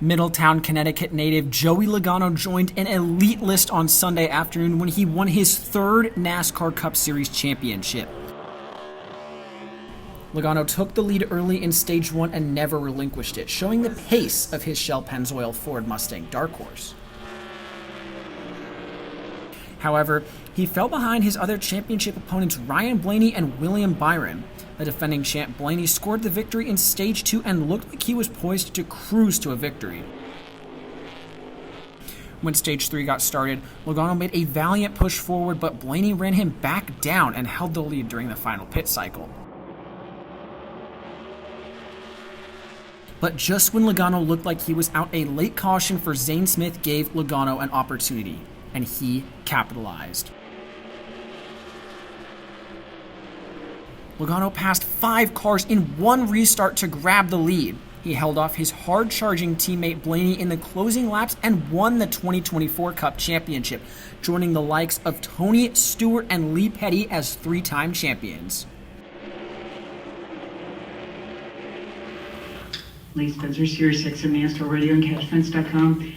Middletown, Connecticut native Joey Logano joined an elite list on Sunday afternoon when he won his third NASCAR Cup Series Championship. Logano took the lead early in Stage 1 and never relinquished it, showing the pace of his Shell Pennzoil Ford Mustang Dark Horse. However, he fell behind his other championship opponents Ryan Blaney and William Byron. The defending champ Blaney scored the victory in Stage 2 and looked like he was poised to cruise to a victory. When Stage 3 got started, Logano made a valiant push forward, but Blaney ran him back down and held the lead during the final pit cycle. But just when Logano looked like he was out, a late caution for Zane Smith gave Logano an opportunity, and he capitalized. Logano passed 5 cars in one restart to grab the lead. He held off his hard-charging teammate Blaney in the closing laps and won the 2024 Cup Championship, joining the likes of Tony Stewart and Lee Petty as 3-time champions. Lee Spencer, Sirius XM NASCAR Radio and CatchFence.com.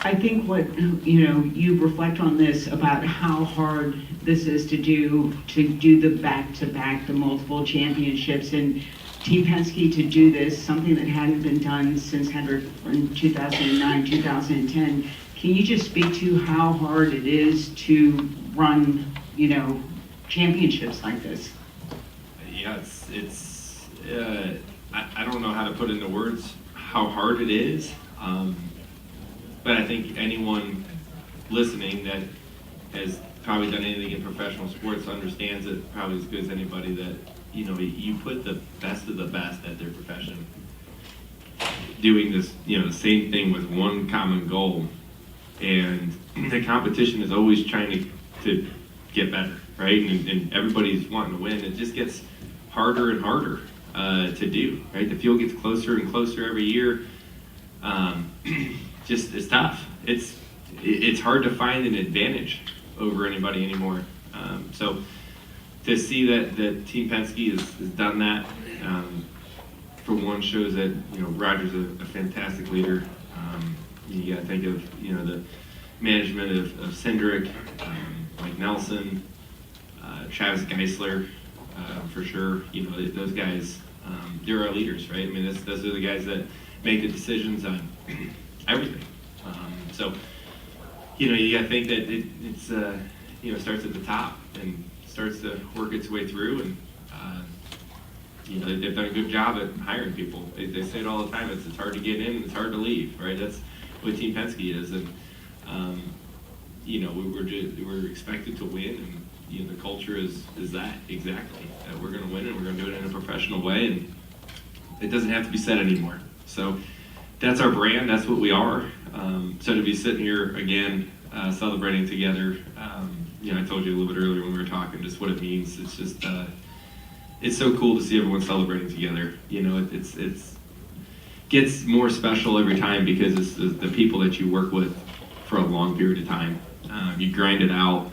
I think what, you reflect on this about how hard this is to do the back-to-back, the multiple championships, and Team Pensky to do this, something that hadn't been done since Hendrick in 2009, 2010. Can you just speak to how hard it is to run, championships like this? Yeah, I don't know how to put into words how hard it is. But I think anyone listening that has probably done anything in professional sports understands it probably as good as anybody that, you put the best of the best at their profession doing this, the same thing with one common goal. And the competition is always trying to get better, right? And everybody's wanting to win. It just gets harder and harder to do, right? The field gets closer and closer every year. Just it's tough. It's hard to find an advantage over anybody anymore. So to see that Team Pensky has done that, for one, shows that Roger's a fantastic leader. You got to think of the management of Cindric, Mike Nelson, Travis Geisler, for sure. Those guys, they're our leaders, right? I mean, those are the guys that make the decisions on everything. So, you got to think that it's starts at the top and starts to work its way through. And, they've done a good job at hiring people. They say it all the time. It's hard to get in and it's hard to leave, right? That's what Team Pensky is. And, we're expected to win. And, the culture is that exactly. We're going to win and we're going to do it in a professional way. And it doesn't have to be said anymore. So that's our brand. That's what we are. So to be sitting here again, celebrating together, I told you a little bit earlier when we were talking just what it means. It's just, it's so cool to see everyone celebrating together. It's gets more special every time because it's the people that you work with for a long period of time. You grind it out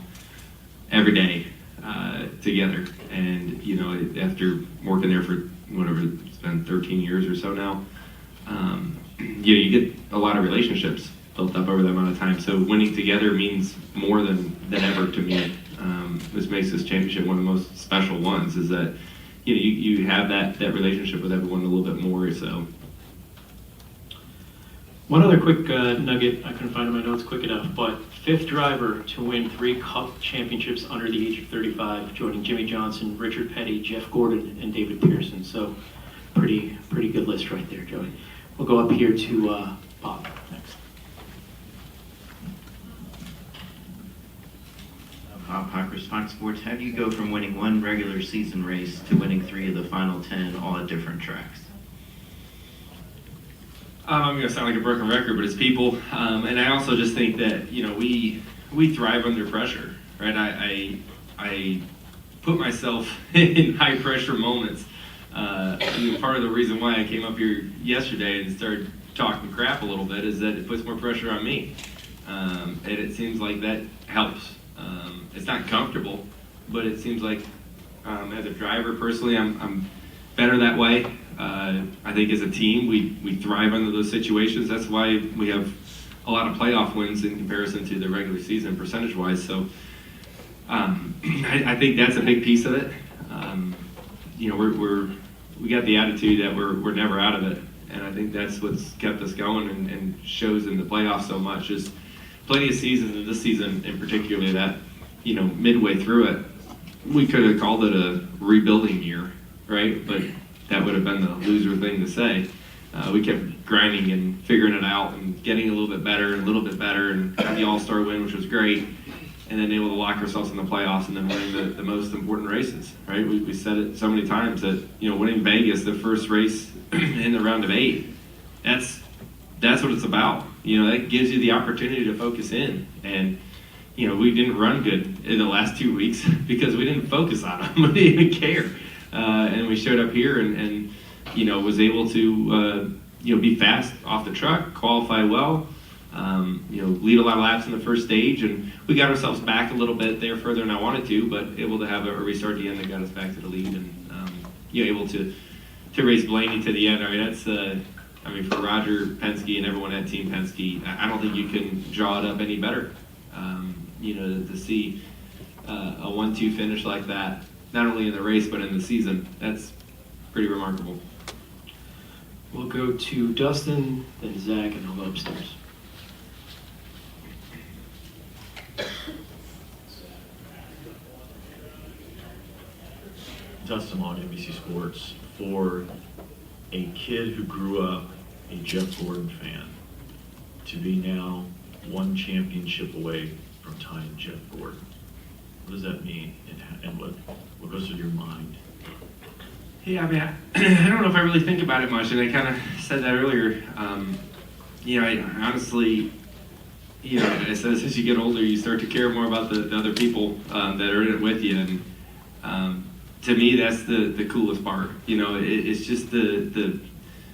every day together, and after working there for whatever it's been 13 years or so now, you get a lot of relationships built up over that amount of time. So winning together means more than ever to me. This makes this championship one of the most special ones. Is that you have that relationship with everyone a little bit more. So. One other quick nugget, I couldn't find in my notes quick enough, but 5th driver to win 3 Cup championships under the age of 35, joining Jimmy Johnson, Richard Petty, Jeff Gordon, and David Pearson. So pretty good list right there, Joey. We'll go up here to Bob next. Bob Hockers, Fox Sports. How do you go from winning 1 regular season race to winning 3 of the final 10 all at different tracks? I'm going to sound like a broken record, but it's people. And I also just think that, we thrive under pressure, right? I put myself in high pressure moments. Part of the reason why I came up here yesterday and started talking crap a little bit is that it puts more pressure on me. And it seems like that helps. It's not comfortable, but it seems like as a driver personally, I'm better that way. I think as a team, we thrive under those situations. That's why we have a lot of playoff wins in comparison to the regular season percentage-wise. So I think that's a big piece of it. We got the attitude that we're never out of it, and I think that's what's kept us going and shows in the playoffs so much. Just plenty of seasons, and this season in particular, that midway through it, we could have called it a rebuilding year, right? But that would have been the loser thing to say. We kept grinding and figuring it out and getting a little bit better and got the All-Star win, which was great, and then able to lock ourselves in the playoffs and then winning the most important races, right? We said it so many times that, winning Vegas, the first race in the round of 8, that's what it's about. That gives you the opportunity to focus in. And, we didn't run good in the last 2 weeks because we didn't focus on them. We didn't even care. And we showed up here and was able to, be fast off the truck, qualify well, lead a lot of laps in the first stage. And we got ourselves back a little bit there further than I wanted to, but able to have a restart at the end that got us back to the lead and, able to race Blaney to the end. I mean, that's, for Roger Pensky and everyone at Team Pensky, I don't think you can draw it up any better. To see a 1-2 finish like that, not only in the race but in the season, that's pretty remarkable. We'll go to Dustin, then Zach, and I'll go upstairs. Dustin Long, NBC Sports. For a kid who grew up a Jeff Gordon fan to be now one championship away from tying Jeff Gordon, what does that mean, and what goes through your mind? Yeah, I don't know if I really think about it much, and I kind of said that earlier. I honestly, as you get older, you start to care more about the other people that are in it with you, and to me, that's the coolest part. It's just the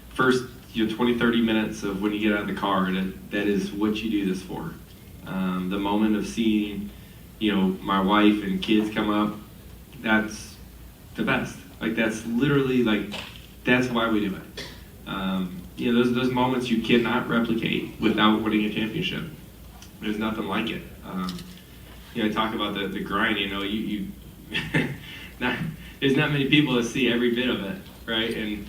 first 20, 30 minutes of when you get out of the car, that is what you do this for. The moment of seeing, my wife and kids come up, that's the best. That's literally, that's why we do it. Those moments you cannot replicate without winning a championship. There's nothing like it. I talk about the grind, you there's not many people that see every bit of it, right? And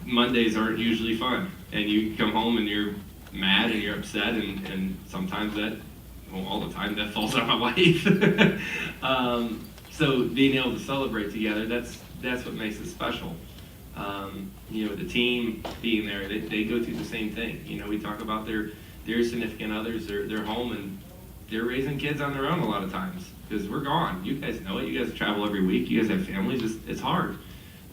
Mondays aren't usually fun. And you come home and you're mad and you're upset, and sometimes all the time that falls on my wife. So being able to celebrate together, that's what makes it special. The team being there, they go through the same thing. We talk about their significant others, they're home, and they're raising kids on their own a lot of times because we're gone. You guys know it. You guys travel every week. You guys have families. It's hard.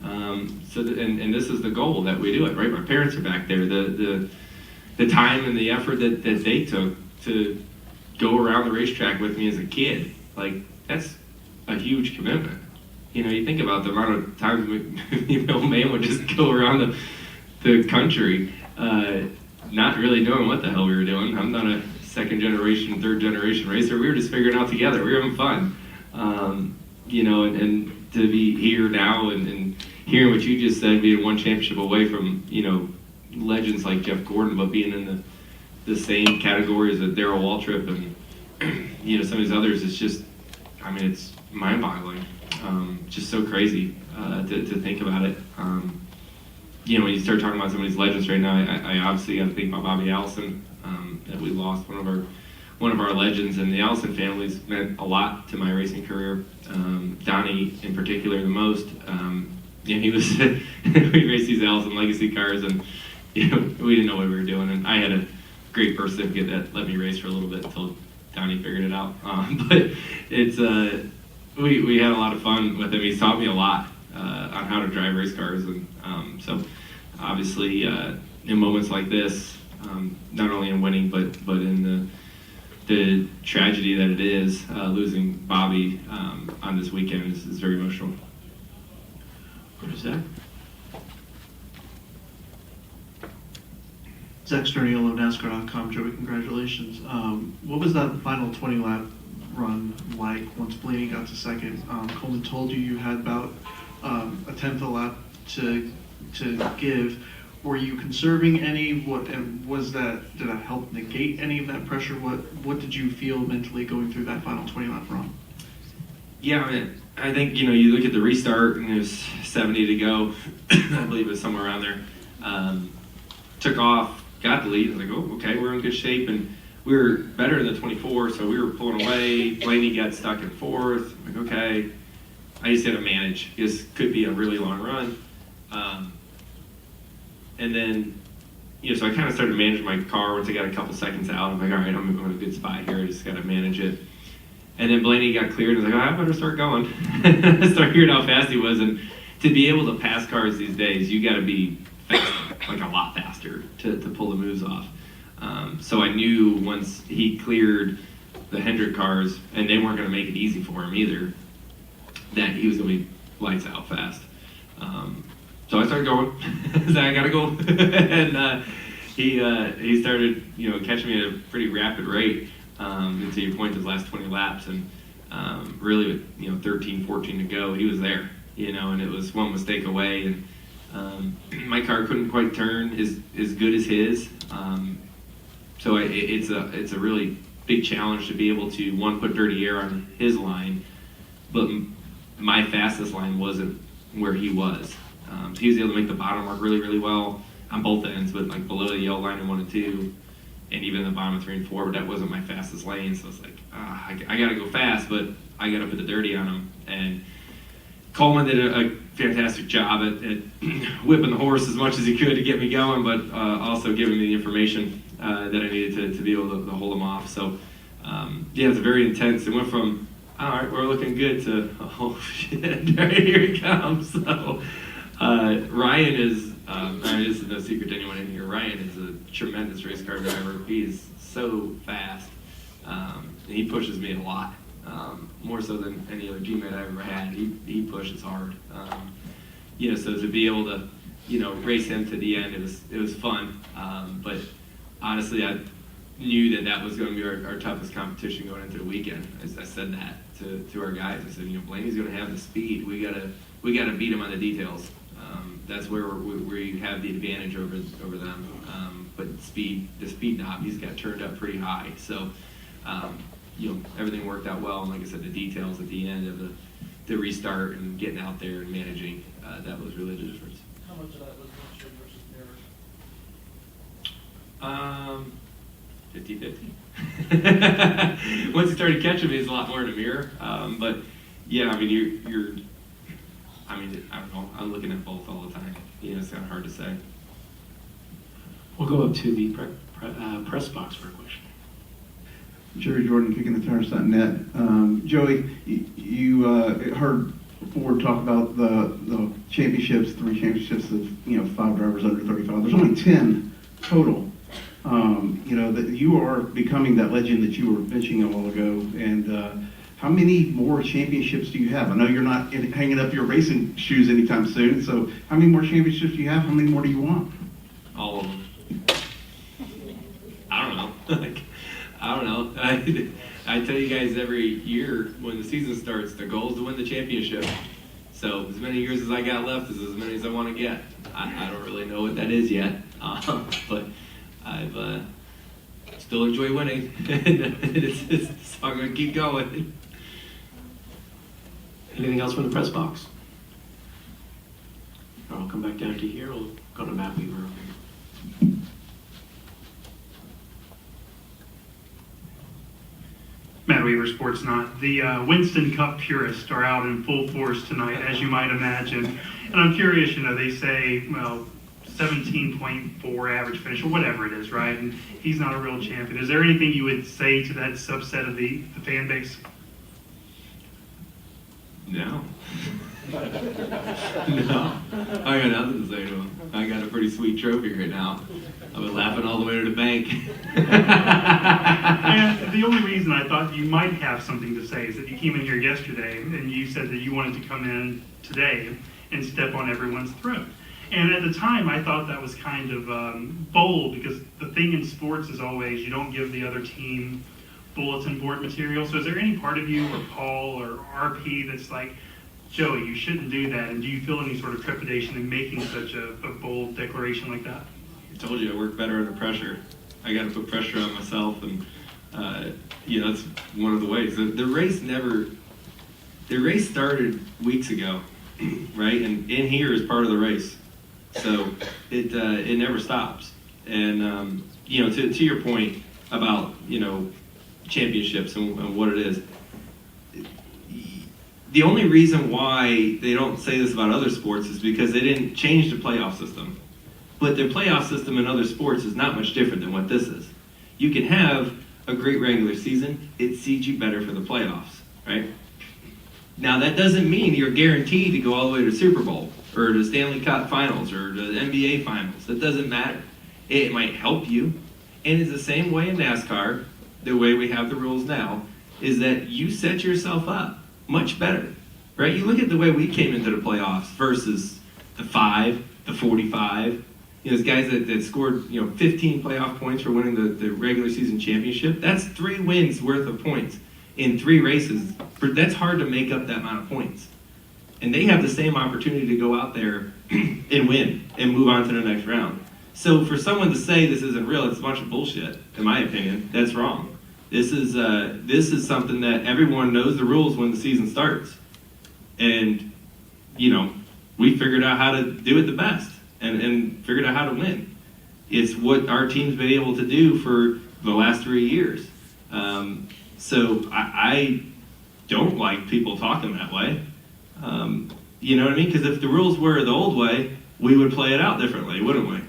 And this is the goal that we do it, right? My parents are back there. The time and the effort that they took to go around the racetrack with me as a kid, that's a huge commitment. You think about the amount of times man would just go around the country, not really knowing what the hell we were doing. I'm not a second generation, third generation racer. We were just figuring it out together. We were having fun. And to be here now and hearing what you just said, being one championship away from, legends like Jeff Gordon, but being in the same categories as Darrell Waltrip and, some of these others, it's just, it's mind-boggling. Just so crazy to think about it. When you start talking about some of these legends right now, I obviously got to think about Bobby Allison, that we lost one of our legends, and the Allison family's meant a lot to my racing career. Donnie in particular the most. He was we raced these Allison legacy cars, and we didn't know what we were doing, and I had a great birth certificate that let me race for a little bit until Donnie figured it out. But it's we had a lot of fun with him. He's taught me a lot on how to drive race cars, and so obviously in moments like this, not only in winning but in the tragedy that it is, losing Bobby on this weekend is very emotional. What is that? Zach Sturniolo, NASCAR.com. Joey, congratulations. What was that final 20-lap run like once Blaney got to second? Coleman told you had about a tenth of a lap to give. Were you conserving any? What and was that? Did that help negate any of that pressure? What did you feel mentally going through that final 20 lap run? Yeah, I mean, I think, you look at the restart and it was 70 to go. I believe it was somewhere around there. Took off, got the lead. I was like, oh, okay, we're in good shape. And we were better than the 24, so we were pulling away. Blaney got stuck in fourth. I'm like, okay. I just had to manage. This could be a really long run. And then, so I kind of started managing my car once I got a couple seconds out. I'm like, all right, I'm in a good spot here. I just got to manage it. And then Blaney got cleared. I was like, oh, I better start going. Start hearing how fast he was. And to be able to pass cars these days, you got to be fast, like a lot faster to pull the moves off. So I knew once he cleared the Hendrick cars, and they weren't going to make it easy for him either, that he was going to be lights out fast. So I started going. I said, I got to go. And he started, catching me at a pretty rapid rate. And to your point, those last 20 laps, and really with 13, 14 to go, he was there, and it was one mistake away, and my car couldn't quite turn as good as his. So it's a really big challenge to be able to, one, put dirty air on his line, but my fastest line wasn't where he was. So he was able to make the bottom work really, really well on both ends, but like below the yellow line in 1 and 2. And even the bottom of 3 and 4, but that wasn't my fastest lane. So it's like, I got to go fast, but I got to put the dirty on him. And Coleman did a fantastic job at whipping the horse as much as he could to get me going, but also giving me the information that I needed to be able to hold him off. So, it's very intense. It went from, all right, we're looking good, to, oh, shit, right, here he comes. So, Ryan is, this is no secret to anyone in here, Ryan is a tremendous race car driver. He's so fast, and he pushes me a lot, more so than any other teammate I ever had. He pushes hard. So to be able to, race him to the end, it was fun. But honestly, I knew that was going to be our toughest competition going into the weekend. I said that to our guys. I said, Blaney's going to have the speed. We gotta beat him on the details. That's where we have the advantage over them. But the speed knob, he's got turned up pretty high. So, everything worked out well. And like I said, the details at the end of the restart and getting out there and managing, that was really the difference. How much of that was windshield versus mirror? 50-50. Once he started catching me, it's a lot more in the mirror. But yeah, I mean, I don't know. I'm looking at both all the time. It's kind of hard to say. We'll go up to the press box for a question. Jerry Jordan, kickingthetires.net. Joey, you heard Ford talk about the championships, 3 championships of 5 drivers under 35. There's only 10 total. That you are becoming that legend that you were mentioning a while ago. And how many more championships do you have? I know you're not hanging up your racing shoes anytime soon. So how many more championships do you have? How many more do you want? All of them. I don't know. I don't know. I tell you guys every year when the season starts, the goal is to win the championship. So as many years as I got left is as many as I want to get. I don't really know what that is yet, but I've still enjoy winning. So I'm going to keep going. Anything else from the press box? I'll come back down to here. We'll go to Matt Weaver. Matt Weaver, Sports Not. The Winston Cup purists are out in full force tonight, as you might imagine. And I'm curious, they say, 17.4 average finish, or whatever it is, right? And he's not a real champion. Is there anything you would say to that subset of the fan base? No. No. I got nothing to say to him. I got a pretty sweet trophy right now. I've been laughing all the way to the bank. And the only reason I thought you might have something to say is that you came in here yesterday and you said that you wanted to come in today and step on everyone's throat. And at the time, I thought that was kind of bold, because the thing in sports is always you don't give the other team bulletin board material. So is there any part of you, or Paul or RP, that's like, Joey, you shouldn't do that, and do you feel any sort of trepidation in making such a bold declaration like that? I told you I work better under pressure. I got to put pressure on myself, and that's one of the ways. The race started weeks ago, right? And in here is part of the race, so it never stops. And to your point about championships and what it is. The only reason why they don't say this about other sports is because they didn't change the playoff system. But their playoff system in other sports is not much different than what this is. You can have a great regular season, it seeds you better for the playoffs, right? Now that doesn't mean you're guaranteed to go all the way to the Super Bowl or the Stanley Cup Finals or the NBA Finals. That doesn't matter. It might help you. And it's the same way in NASCAR, the way we have the rules now, is that you set yourself up much better, right? You look at the way we came into the playoffs versus the 5, the 45. Those guys that scored 15 playoff points for winning the regular season championship. That's 3 wins worth of points in 3 races. That's hard to make up that amount of points. And they have the same opportunity to go out there and win and move on to the next round. So for someone to say this isn't real, it's a bunch of bullshit, in my opinion. That's wrong. This is something that everyone knows the rules when the season starts. And, we figured out how to do it the best and figured out how to win. It's what our team's been able to do for the last 3 years. So I don't like people talking that way. You know what I mean? Because if the rules were the old way, we would play it out differently, wouldn't we?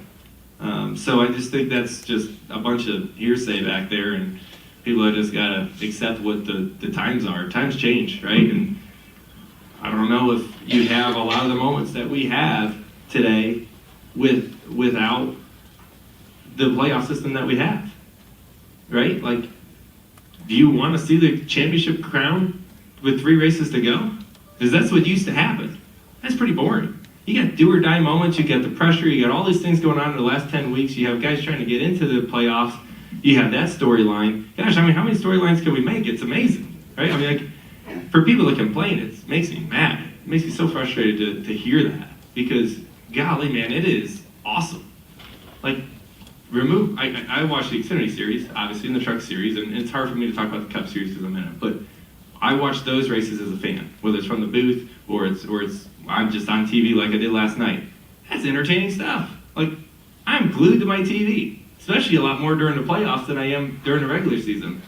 So I just think that's just a bunch of hearsay back there, and people have just got to accept what the times are. Times change, right? And I don't know if you have a lot of the moments that we have today without the playoff system that we have, right? Like, do you want to see the championship crown with 3 races to go? Because that's what used to happen. That's pretty boring. You got do or die moments, you got the pressure, you got all these things going on in the last 10 weeks, you have guys trying to get into the playoffs, you have that storyline. Gosh, how many storylines can we make? It's amazing, right? For people to complain, it makes me mad. It makes me so frustrated to hear that, because, golly, man, it is awesome. I watched the Xfinity Series, obviously, and the Truck Series, and it's hard for me to talk about the Cup Series because I'm in it, but I watch those races as a fan, whether it's from the booth or I'm just on TV like I did last night. That's entertaining stuff. I'm glued to my TV, especially a lot more during the playoffs than I am during the regular season.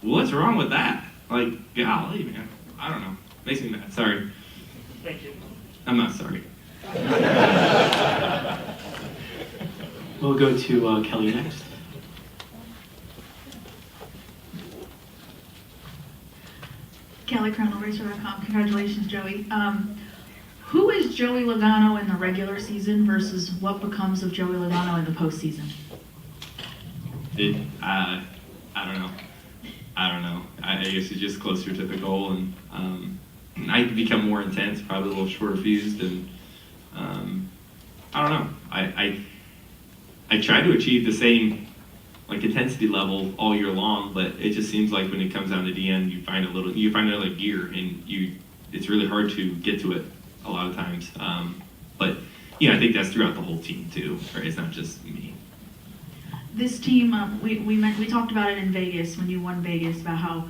What's wrong with that? Golly, man. I don't know. Makes me mad. Sorry. Thank you. I'm not sorry. We'll go to Kelly next. Kelly, CriminalRacer.com. Congratulations, Joey. Who is Joey Logano in the regular season versus what becomes of Joey Logano in the postseason? I don't know. I guess he's just closer to the goal, and I become more intense, probably a little shorter fused, and I don't know. I try to achieve the same intensity level all year long, but it just seems like when it comes down to the end, you find another gear, and it's really hard to get to it a lot of times. But I think that's throughout the whole team too, right? It's not just me. This team, we talked about it in Vegas when you won Vegas about how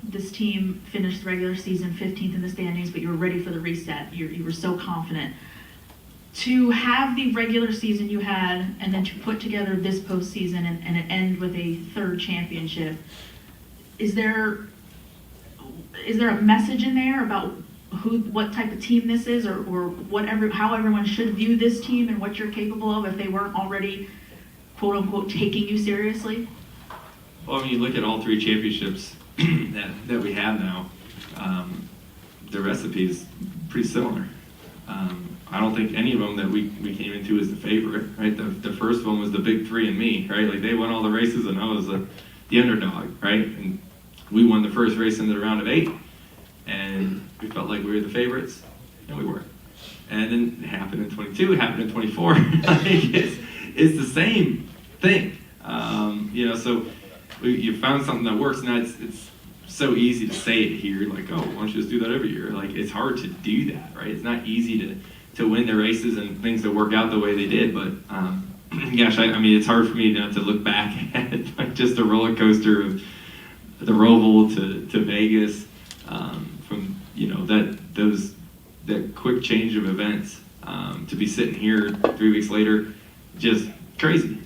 this team finished the regular season 15th in the standings, but you were ready for the reset. You were so confident. To have the regular season you had, and then to put together this postseason and it end with a 3rd championship, is there a message in there about what type of team this is, or how everyone should view this team and what you're capable of if they weren't already, quote unquote, taking you seriously? Well, you look at all 3 championships that we have now, the recipe is pretty similar. I don't think any of them that we came into as the favorite, right? The first one was the big 3 and me, right? They won all the races and I was the underdog, right? And we won the first race into the round of 8, and we felt like we were the favorites, and we were. And then it happened in 22, it happened in 24. It's the same thing, so you found something that works. Now it's so easy to say it here, like, oh, why don't you just do that every year? Like, it's hard to do that, right? It's not easy to win the races and things to work out the way they did, but gosh, I mean, it's hard for me not to look back at like just the roller coaster of the Roval to Vegas, from that quick change of events, to be sitting here 3 weeks later, just crazy.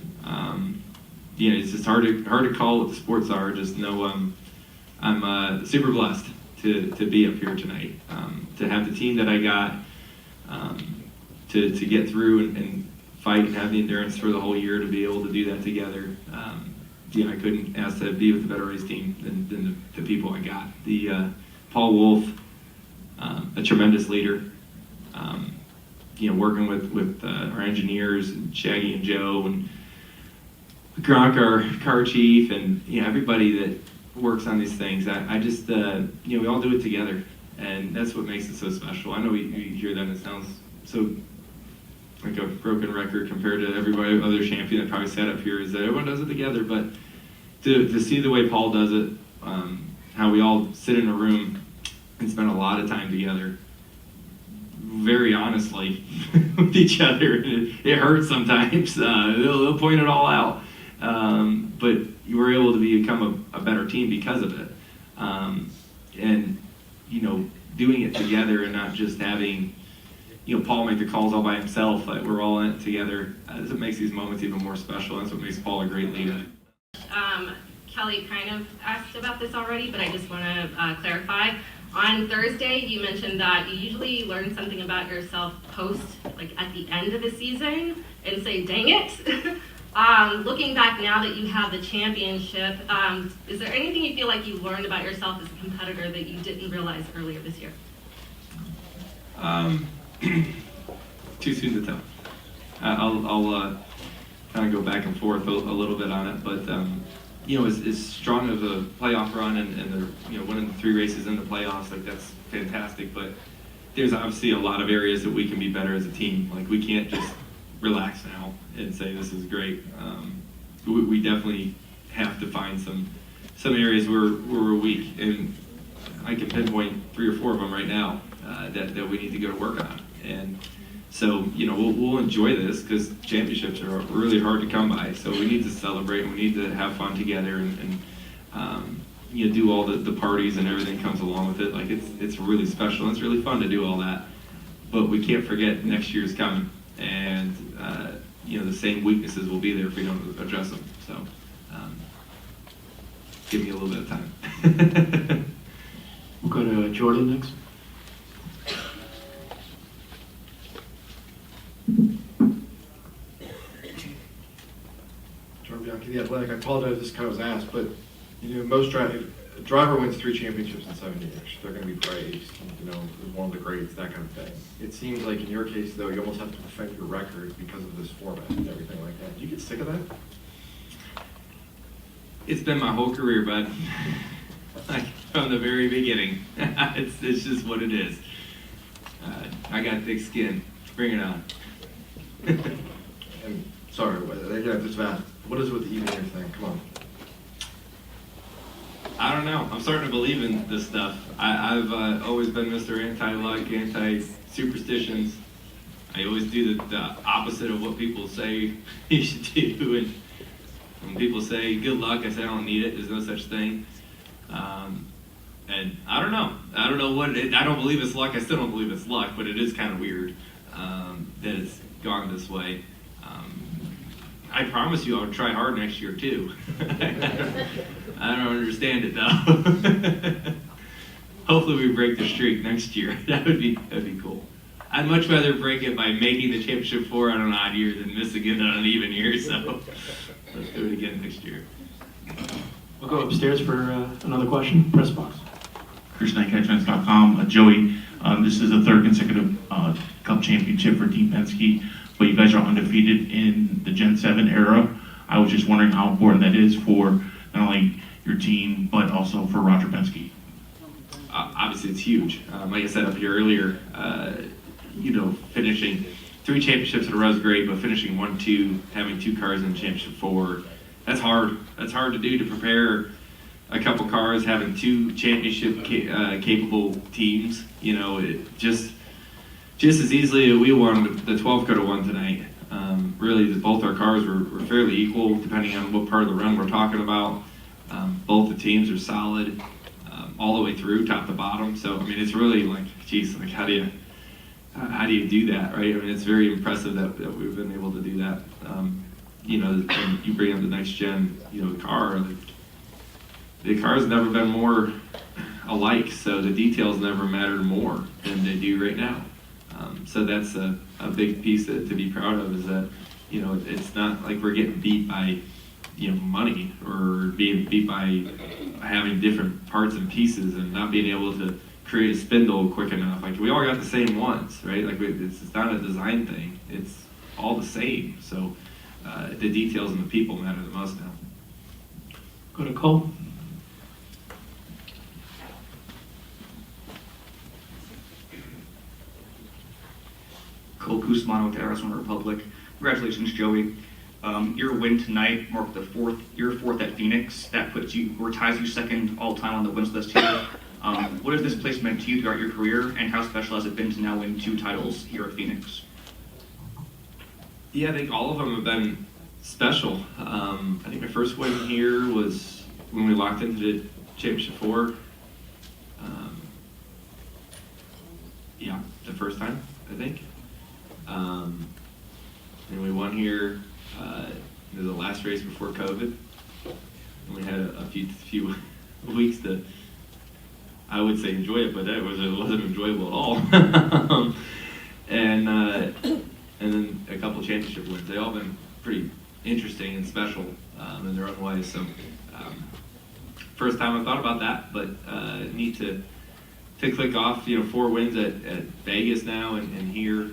It's just hard to call what the sports are. Just know I'm super blessed to be up here tonight, to have the team that I got, to get through and fight and have the endurance for the whole year to be able to do that together. I couldn't ask to be with a better race team than the people I got. Paul Wolf, a tremendous leader. Working with our engineers, and Shaggy and Joe, and Gronk, our car chief, and everybody that works on these things. I just we all do it together, and that's what makes it so special. I know we hear that and it sounds so like a broken record compared to everybody other champion that probably sat up here, is that everyone does it together, but to see the way Paul does it, how we all sit in a room and spend a lot of time together, very honestly, with each other. It hurts sometimes. They'll point it all out, but you were able to become a better team because of it, and doing it together and not just having Paul make the calls all by himself. Like, we're all in it together. That's what makes these moments even more special. That's what makes Paul a great leader. Kelly kind of asked about this already, but I just want to clarify. On Thursday, you mentioned that you usually learn something about yourself like at the end of the season, and say, dang it. Looking back now that you have the championship, is there anything you feel like you learned about yourself as a competitor that you didn't realize earlier this year? Too soon to tell. I'll kind of go back and forth a little bit on it, but as strong of a playoff run and the winning the 3 races in the playoffs, like, that's fantastic. But there's obviously a lot of areas that we can be better as a team. Like, we can't just relax now and say this is great. We definitely have to find some areas where we're weak, and I can pinpoint 3 or 4 of them right now that we need to go to work on. And so, we'll enjoy this, because championships are really hard to come by. So we need to celebrate, and we need to have fun together, and do all the parties and everything comes along with it. Like, it's really special, and it's really fun to do all that. But we can't forget next year's coming, and the same weaknesses will be there if we don't address them. So give me a little bit of time. We'll go to Jordan next. Jordan Bianchi, The Athletic. I apologize this kind of was asked, but most driver wins 3 championships in 7 years. They're going to be praised, as one of the greats, that kind of thing. It seems like in your case, though, you almost have to defend your record because of this format and everything like that. Do you get sick of that? It's been my whole career, bud. Like, from the very beginning. It's just what it is. I got thick skin. Bring it on. And sorry, again, just asked. What is it with the even year thing? Come on. I don't know. I'm starting to believe in this stuff. I've always been Mr. Anti-luck, anti-superstitions. I always do the opposite of what people say you should do. And when people say good luck, I say I don't need it. There's no such thing. And I don't know. I don't know I don't believe it's luck. I still don't believe it's luck, but it is kind of weird that it's gone this way. I promise you I'll try hard next year too. I don't understand it though. Hopefully we break the streak next year. That'd be cool. I'd much rather break it by making the championship 4 on an odd year than missing it on an even year. So let's do it again next year. We'll go upstairs for another question. Press box. ChrisKnightCatchments.com. Joey, this is the 3rd consecutive Cup championship for Team Pensky, but you guys are undefeated in the Gen 7 era. I was just wondering how important that is for not only your team, but also for Roger Pensky. Obviously, it's huge. Like I said up here earlier, finishing 3 championships in a row is great, but finishing 1-2, having 2 cars in the championship 4, that's hard. That's hard to do, to prepare a couple cars, having two championship capable teams. You know, it just as easily as we won, the 12 could have won tonight. Really, both our cars were fairly equal, depending on what part of the run we're talking about. Both the teams are solid all the way through, top to bottom. So, I mean, it's really like, geez, like how do you do that, right? I mean, it's very impressive that we've been able to do that. You know, when you bring up the next gen, you know, car, like, the car's never been more alike, so the details never mattered more than they do right now. So that's a big piece to be proud of, is that, you know, it's not like we're getting beat by, you know, money, or being beat by having different parts and pieces and not being able to create a spindle quick enough. Like, we all got the same ones, right? Like, it's not a design thing. It's all the same. So the details and the people matter the most now. Go to Cole. Cole Guzman with the Arizona Republic. Congratulations, Joey. Your win tonight marked your fourth at Phoenix. That puts you, or ties you second all time on the wins list here. What has this place meant to you throughout your career, and how special has it been to now win 2 titles here at Phoenix? Yeah, I think all of them have been special. I think my first win here was when we locked into the championship 4. Yeah, the first time, I think. And we won here the last race before COVID. And we had a few weeks to, I would say, enjoy it, but it wasn't enjoyable at all. And then a couple of championship wins. They've all been pretty interesting and special in their own ways. So first time I thought about that, but neat to click off, you know, 4 wins at Vegas now and here.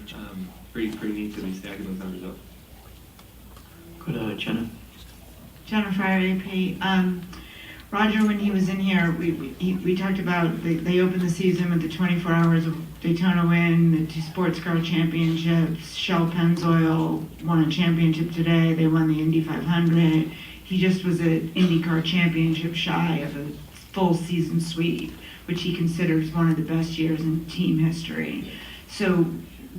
Pretty neat to be stacking those numbers up. Go to Jenna. Jennifer AP. Roger, when he was in here, we talked about they opened the season with the 24 Hours of Daytona win, the 2 sports car championships. Shell Pennzoil won a championship today. They won the Indy 500. He just was an IndyCar championship shy of a full season sweep, which he considers one of the best years in team history. So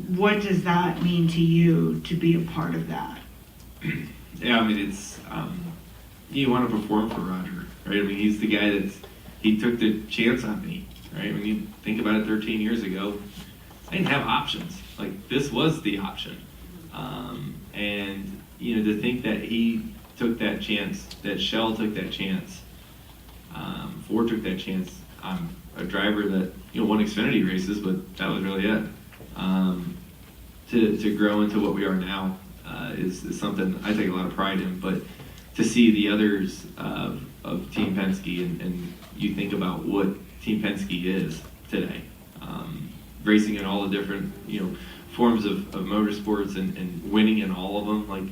what does that mean to you to be a part of that? Yeah, I mean, it's, you want to perform for Roger, right? I mean, he's the guy he took the chance on me, right? When you think about it, 13 years ago, I didn't have options. Like, this was the option. And, you know, to think that he took that chance, that Shell took that chance, Ford took that chance on a driver that, you know, won Xfinity races, but that was really it. To grow into what we are now is something I take a lot of pride in. But to see the others of Team Pensky, and you think about what Team Pensky is today, racing in all the different, you know, forms of motorsports and winning in all of them. Like,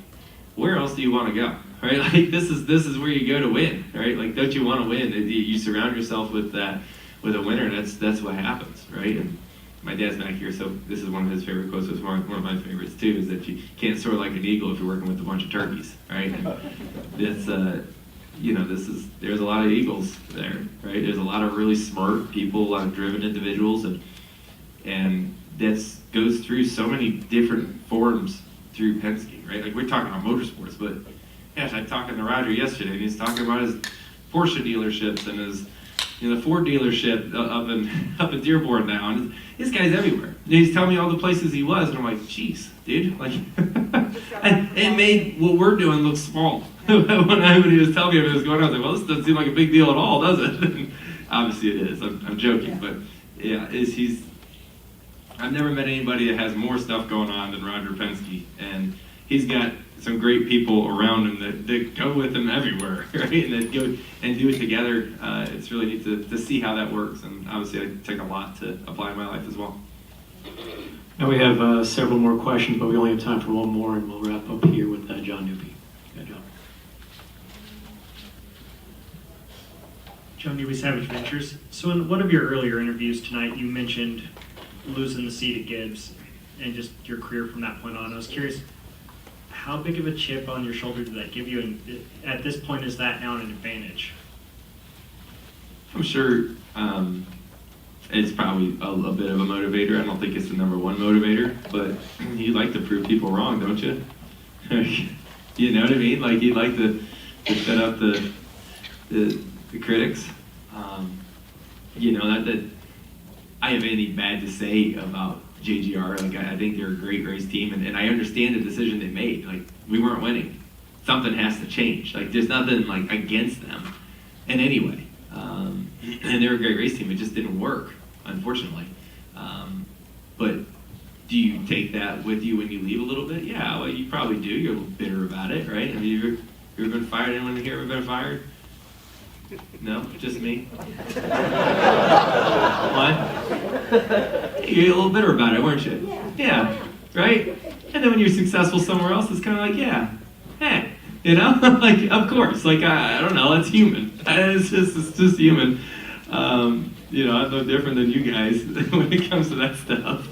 where else do you want to go, right? Like, this is where you go to win, right? Like, don't you want to win? You surround yourself with a winner, and that's what happens, right? And my dad's back here, so this is one of his favorite quotes. It's one of my favorites too, is that you can't soar like an eagle if you're working with a bunch of turkeys, right? And it's you know, there's a lot of eagles there, right? There's a lot of really smart people, a lot of driven individuals, and this goes through so many different forms through Pensky, right? Like, we're talking about motorsports, but gosh, I was talking to Roger yesterday, and he's talking about his Porsche dealerships and his, you know, the Ford dealership up in Dearborn now, and this guy's everywhere. And he's telling me all the places he was, and I'm like, geez, dude, like, it made what we're doing look small. when he was telling me what was going on, I was like, well, this doesn't seem like a big deal at all, does it? And obviously it is. I'm joking, but yeah, I've never met anybody that has more stuff going on than Roger Pensky, and he's got some great people around him that go with him everywhere, right? And that go and do it together. It's really neat to see how that works, and obviously I take a lot to apply in my life as well. Now we have several more questions, but we only have time for one more, and we'll wrap up here with John Newby. Yeah, John. John Newby, Savage Ventures. So in one of your earlier interviews tonight, you mentioned losing the seat at Gibbs and just your career from that point on. I was curious, how big of a chip on your shoulder did that give you? And at this point, is that now an advantage? I'm sure it's probably a bit of a motivator. I don't think it's the number one motivator, but you like to prove people wrong, don't you? You know what I mean? Like you'd like to shut up the critics. You know, not that I have anything bad to say about JGR. Like I think they're a great race team, and I understand the decision they made. Like we weren't winning. Something has to change. Like there's nothing like against them in any way. And they're a great race team. It just didn't work, unfortunately. But do you take that with you when you leave a little bit? Yeah, well, you probably do. You're a little bitter about it, right? Have you ever been fired? Anyone here ever been fired? No? Just me? What? You're a little bitter about it, weren't you? Yeah, right? And then when you're successful somewhere else, it's kind of like, yeah, hey, you know? Like, of course. Like, I don't know. It's human. It's just human. You know, I'm no different than you guys when it comes to that stuff.